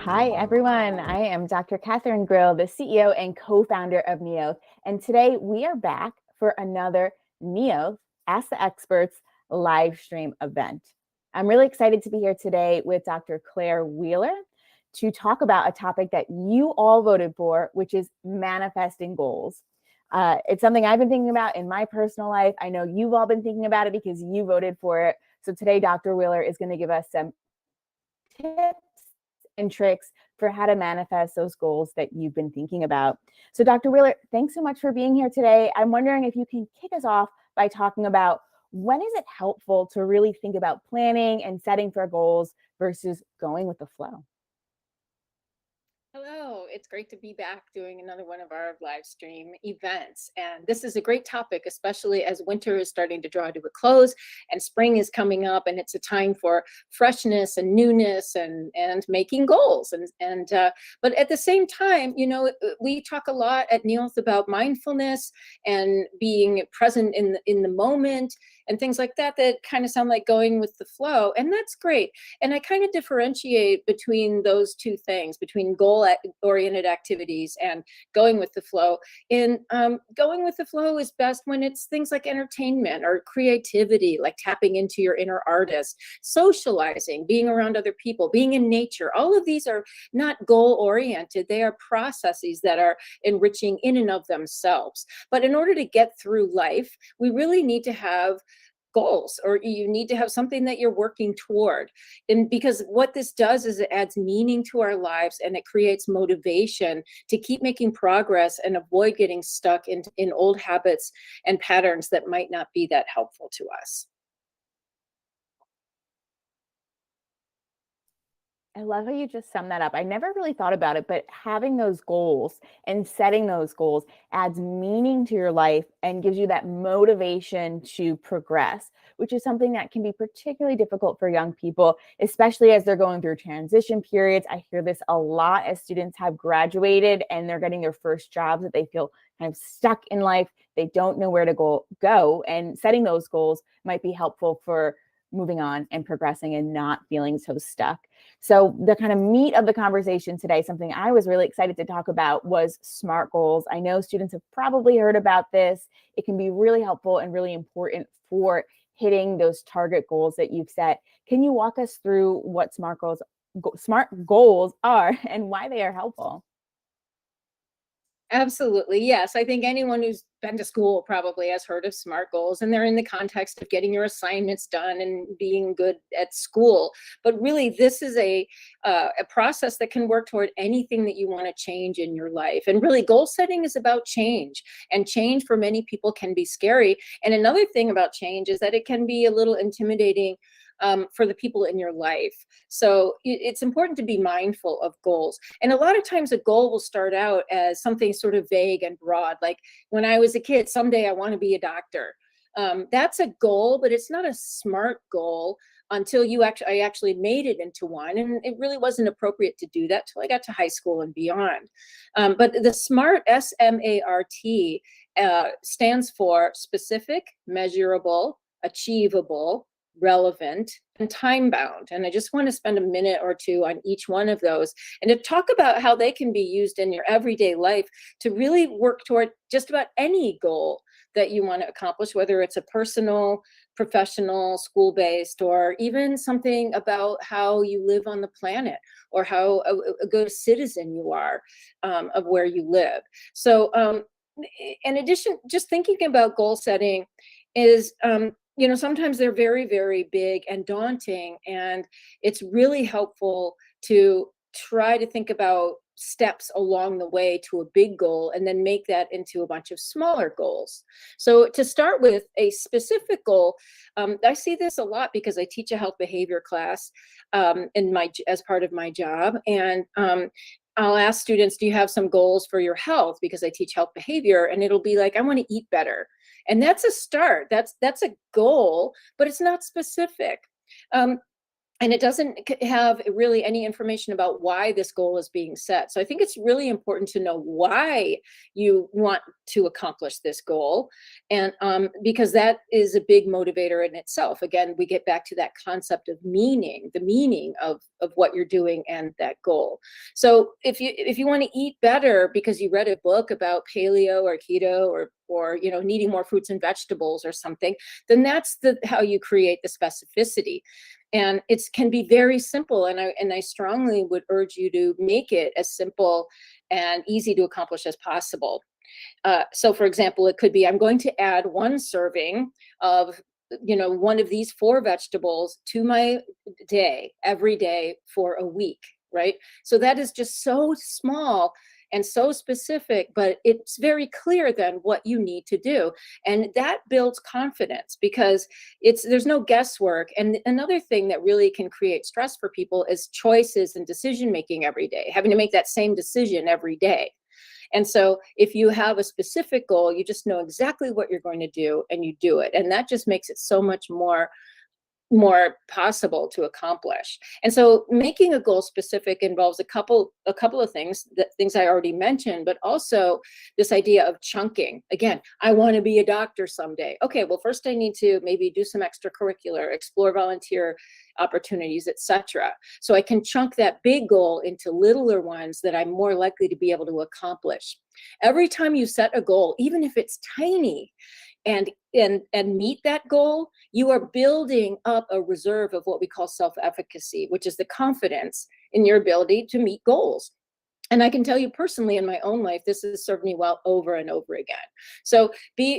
Hi, everyone. I am Dr. Catherine Grill, the CEO and co-founder of Neolth. And today we are back for another Neolth Ask the Experts live stream event. I'm really excited to be here today with Dr. Claire Wheeler to talk about a topic that you all voted for, which is manifesting goals. It's something I've been thinking about in my personal life. I know you've all been thinking about it because you voted for it. So today, Dr. Wheeler is going to give us some tips and tricks for how to manifest those goals that you've been thinking about. So Dr. Wheeler, thanks so much for being here today. I'm wondering if you can kick us off by talking about when is it helpful to really think about planning and setting for goals versus going with the flow? Hello, it's great to be back doing another one of our live stream events. And this is a great topic, especially as winter is starting to draw to a close and spring is coming up, and it's a time for freshness and newness and making goals. But at the same time, we talk a lot at Neolth about mindfulness and being present in the moment and things like that kind of sound like going with the flow. And that's great. And I kind of differentiate between those two things, between goal-oriented activities and going with the flow. And going with the flow is best when it's things like entertainment or creativity, like tapping into your inner artist, socializing, being around other people, being in nature. All of these are not goal-oriented. They are processes that are enriching in and of themselves. But in order to get through life, we really need to have goals, or you need to have something that you're working toward. And because what this does is it adds meaning to our lives, and it creates motivation to keep making progress and avoid getting stuck in old habits and patterns that might not be that helpful to us. I love how you just summed that up. I never really thought about it, but having those goals and setting those goals adds meaning to your life and gives you that motivation to progress, which is something that can be particularly difficult for young people, especially as they're going through transition periods. I hear this a lot as students have graduated and they're getting their first jobs, that they feel kind of stuck in life. They don't know where to go, and setting those goals might be helpful for moving on and progressing and not feeling so stuck. So the kind of meat of the conversation today, something I was really excited to talk about, was SMART goals. I know students have probably heard about this. It can be really helpful and really important for hitting those target goals that you've set. Can you walk us through what SMART goals are and why they are helpful? Absolutely. Yes. I think anyone who's been to school probably has heard of SMART goals, and they're in the context of getting your assignments done and being good at school. But really, this is a process that can work toward anything that you want to change in your life. And really, goal setting is about change, and change for many people can be scary. And another thing about change is that it can be a little intimidating for the people in your life. So it's important to be mindful of goals. And a lot of times a goal will start out as something sort of vague and broad. Like when I was a kid, someday I want to be a doctor. That's a goal, but it's not a SMART goal until I actually made it into one. And it really wasn't appropriate to do that till I got to high school and beyond. But the SMART, SMART, stands for specific, measurable, achievable, relevant, and time bound. And I just want to spend a minute or two on each one of those and to talk about how they can be used in your everyday life to really work toward just about any goal that you want to accomplish, whether it's a personal, professional, school-based, or even something about how you live on the planet, or how a good citizen you are of where you live. So in addition, just thinking about goal setting is sometimes they're very, very big and daunting, and it's really helpful to try to think about steps along the way to a big goal and then make that into a bunch of smaller goals. So to start with a specific goal, I see this a lot because I teach a health behavior class as part of my job. And I'll ask students, do you have some goals for your health? Because I teach health behavior, and it'll be like, I want to eat better. And that's a start. That's a goal, but it's not specific. and it doesn't have really any information about why this goal is being set. So I think it's really important to know why you want to accomplish this goal, and because that is a big motivator in itself. Again, we get back to that concept of meaning, the meaning of what you're doing and that goal. So if you want to eat better because you read a book about paleo or keto, or needing more fruits and vegetables or something, then that's how you create the specificity. And it can be very simple, and I strongly would urge you to make it as simple and easy to accomplish as possible. So for example, it could be, I'm going to add 1 serving of one of these 4 vegetables to my day every day for a week, right? So that is just so small and so specific, but it's very clear then what you need to do. And that builds confidence, because there's no guesswork. And another thing that really can create stress for people is choices and decision making every day, having to make that same decision every day. And so if you have a specific goal, you just know exactly what you're going to do and you do it. And that just makes it so much more possible to accomplish. And so making a goal specific involves a couple of things, things I already mentioned, but also this idea of chunking. Again, I want to be a doctor someday. Okay, well, first I need to maybe do some extracurricular, explore volunteer opportunities, etc. So I can chunk that big goal into littler ones that I'm more likely to be able to accomplish. Every time you set a goal, even if it's tiny, and meet that goal, you are building up a reserve of what we call self-efficacy, which is the confidence in your ability to meet goals. And I can tell you personally in my own life, this has served me well over and over again. So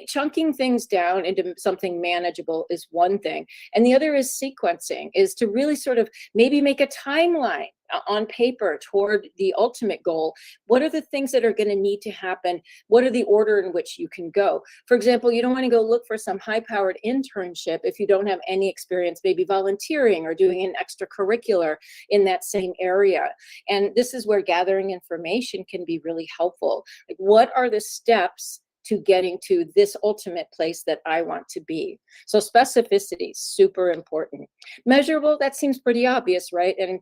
chunking things down into something manageable is one thing. And the other is sequencing, is to really sort of maybe make a timeline on paper toward the ultimate goal. What are the things that are going to need to happen? What are the order in which you can go? For example, you don't want to go look for some high-powered internship if you don't have any experience, maybe volunteering or doing an extracurricular in that same area. And this is where gathering information can be really helpful. Like, what are the steps to getting to this ultimate place that I want to be? So specificity is super important. Measurable, that seems pretty obvious, right? And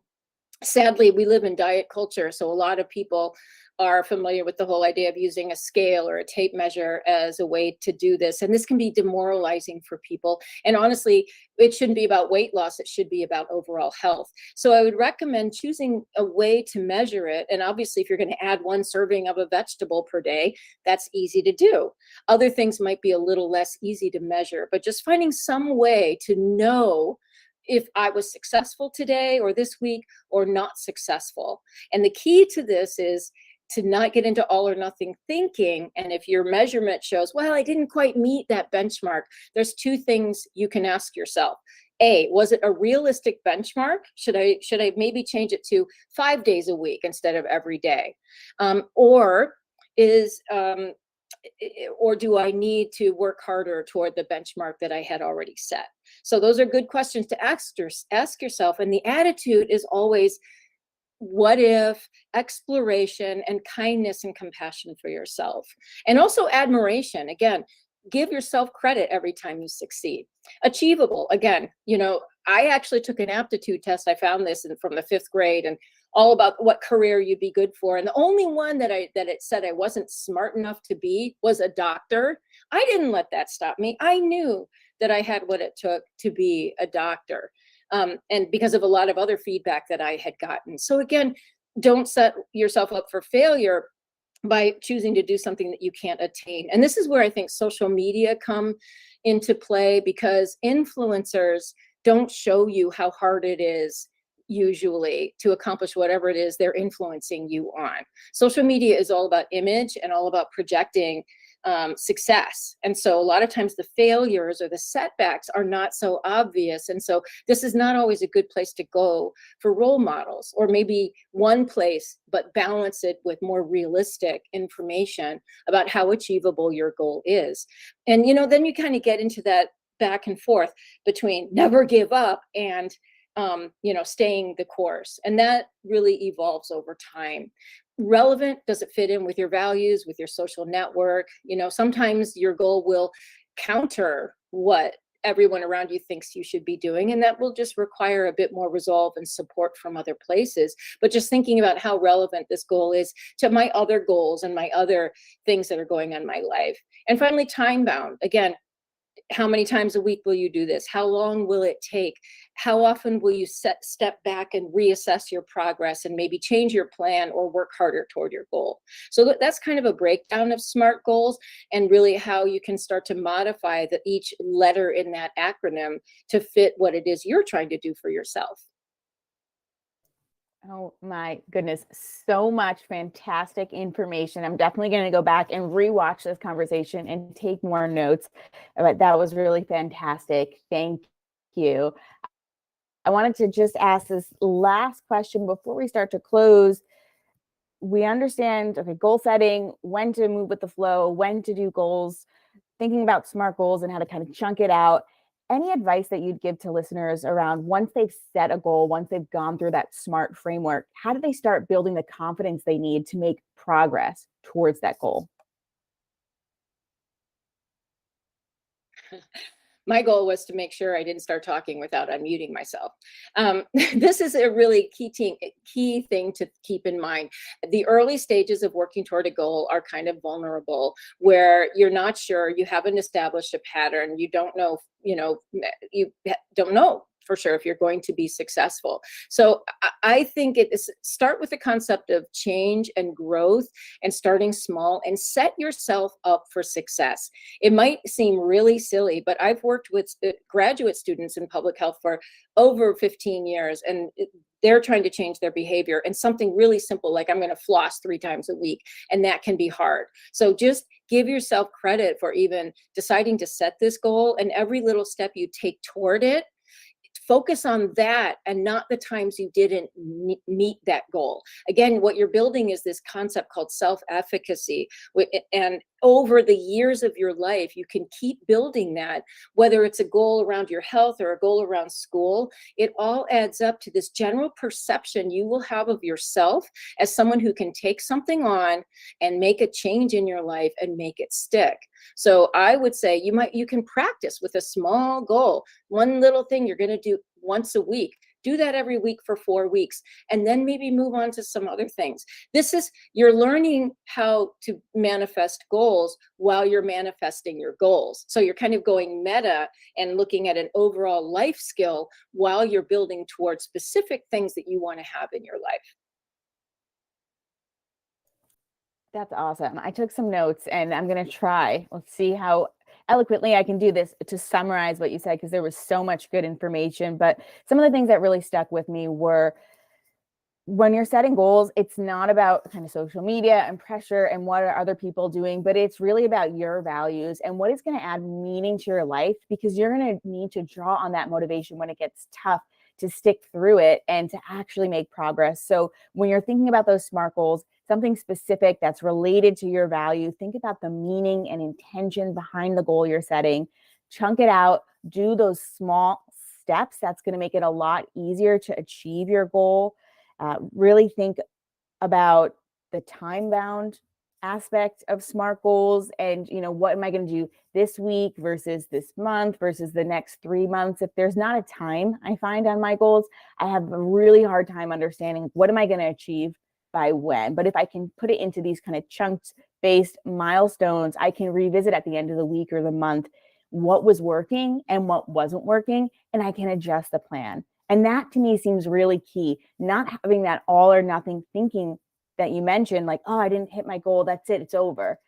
sadly, we live in diet culture, so a lot of people are familiar with the whole idea of using a scale or a tape measure as a way to do this. And this can be demoralizing for people. And honestly, it shouldn't be about weight loss. It should be about overall health. So I would recommend choosing a way to measure it. And obviously, if you're going to add 1 serving of a vegetable per day, that's easy to do. Other things might be a little less easy to measure, but just finding some way to know if I was successful today or this week or not successful. And the key to this is to not get into all or nothing thinking. And if your measurement shows, well, I didn't quite meet that benchmark, there's 2 things you can ask yourself. A, was it a realistic benchmark? Should I maybe change it to 5 days a week instead of every day? Or do I need to work harder toward the benchmark that I had already set? So those are good questions to ask yourself. And the attitude is always what if, exploration, and kindness and compassion for yourself. And also admiration. Again, give yourself credit every time you succeed. Achievable. Again, I actually took an aptitude test. I found this from the 5th grade, and all about what career you'd be good for. And the only one that it said I wasn't smart enough to be was a doctor. I didn't let that stop me. I knew that I had what it took to be a doctor. And because of a lot of other feedback that I had gotten. So again, don't set yourself up for failure by choosing to do something that you can't attain. And this is where I think social media come into play, because influencers don't show you how hard it is usually to accomplish whatever it is they're influencing you on. Social media is all about image and all about projecting success. And so a lot of times the failures or the setbacks are not so obvious. And so this is not always a good place to go for role models, or maybe one place, but balance it with more realistic information about how achievable your goal is. And, then you kind of get into that back and forth between never give up and staying the course. And that really evolves over time. Relevant, does it fit in with your values, with your social network? Sometimes your goal will counter what everyone around you thinks you should be doing, and that will just require a bit more resolve and support from other places. But just thinking about how relevant this goal is to my other goals and my other things that are going on in my life. And finally, time bound. Again, how many times a week will you do this? How long will it take? How often will you step back and reassess your progress and maybe change your plan or work harder toward your goal? So that's kind of a breakdown of SMART goals, and really how you can start to modify each letter in that acronym to fit what it is you're trying to do for yourself. Oh my goodness, so much fantastic information. I'm definitely going to go back and rewatch this conversation and take more notes. But that was really fantastic. Thank you. I wanted to just ask this last question before we start to close. We understand, okay, goal setting, when to move with the flow, when to do goals, thinking about SMART goals and how to kind of chunk it out. Any advice that you'd give to listeners around once they've set a goal, once they've gone through that SMART framework, how do they start building the confidence they need to make progress towards that goal? My goal was to make sure I didn't start talking without unmuting myself. This is a really key thing to keep in mind. The early stages of working toward a goal are kind of vulnerable, where you're not sure, you haven't established a pattern, you don't know, you don't know for sure if you're going to be successful. So I think it is, start with the concept of change and growth and starting small, and set yourself up for success. It might seem really silly, but I've worked with graduate students in public health for over 15 years, and they're trying to change their behavior, and something really simple like I'm going to floss 3 times a week, and that can be hard. So just give yourself credit for even deciding to set this goal, and every little step you take toward it, focus on that and not the times you didn't meet that goal. Again, what you're building is this concept called self-efficacy. And over the years of your life, you can keep building that, whether it's a goal around your health or a goal around school. It all adds up to this general perception you will have of yourself as someone who can take something on and make a change in your life and make it stick. So I would say you can practice with a small goal, one little thing you're going to do once a week. Do that every week for 4 weeks, and then maybe move on to some other things. You're learning how to manifest goals while you're manifesting your goals. So you're kind of going meta and looking at an overall life skill while you're building towards specific things that you want to have in your life. That's awesome. I took some notes and I'm going to try. Let's see how eloquently I can do this to summarize what you said, because there was so much good information. But some of the things that really stuck with me were, when you're setting goals, it's not about kind of social media and pressure and what are other people doing, but it's really about your values and what is going to add meaning to your life, because you're going to need to draw on that motivation when it gets tough to stick through it and to actually make progress. So when you're thinking about those SMART goals, something specific that's related to your value, think about the meaning and intention behind the goal you're setting, chunk it out, do those small steps. That's going to make it a lot easier to achieve your goal. Really think about the time-bound aspect of SMART goals, and what am I going to do this week versus this month versus the next 3 months. If there's not a time I find on my goals, I have a really hard time understanding what am I going to achieve by when. But if I can put it into these kind of chunks-based milestones, I can revisit at the end of the week or the month what was working and what wasn't working, and I can adjust the plan. And that to me seems really key, not having that all or nothing thinking that you mentioned, like, oh, I didn't hit my goal, that's it, it's over.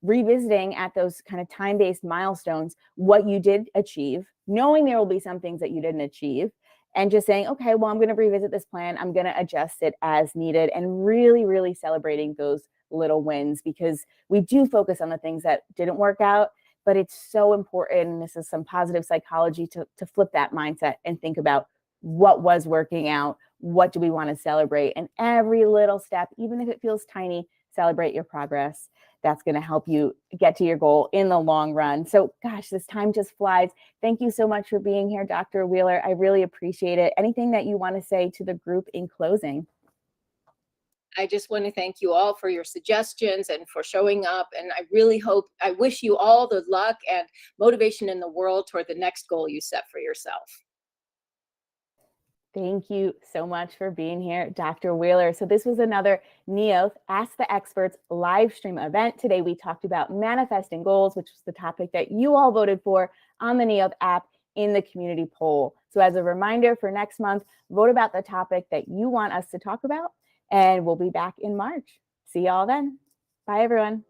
Revisiting at those kind of time-based milestones what you did achieve, knowing there will be some things that you didn't achieve, and just saying, okay, well, I'm going to revisit this plan, I'm going to adjust it as needed, and really, really celebrating those little wins, because we do focus on the things that didn't work out, but it's so important, and this is some positive psychology, to flip that mindset and think about what was working out, what do we want to celebrate, and every little step, even if it feels tiny, celebrate your progress. That's going to help you get to your goal in the long run. So gosh, this time just flies. Thank you so much for being here, Dr. Wheeler. I really appreciate it. Anything that you want to say to the group in closing? I just want to thank you all for your suggestions and for showing up. And I wish you all the luck and motivation in the world toward the next goal you set for yourself. Thank you so much for being here, Dr. Wheeler. So this was another Neolth Ask the Experts live stream event. Today we talked about manifesting goals, which was the topic that you all voted for on the Neolth app in the community poll. So as a reminder for next month, vote about the topic that you want us to talk about, and we'll be back in March. See y'all then. Bye, everyone.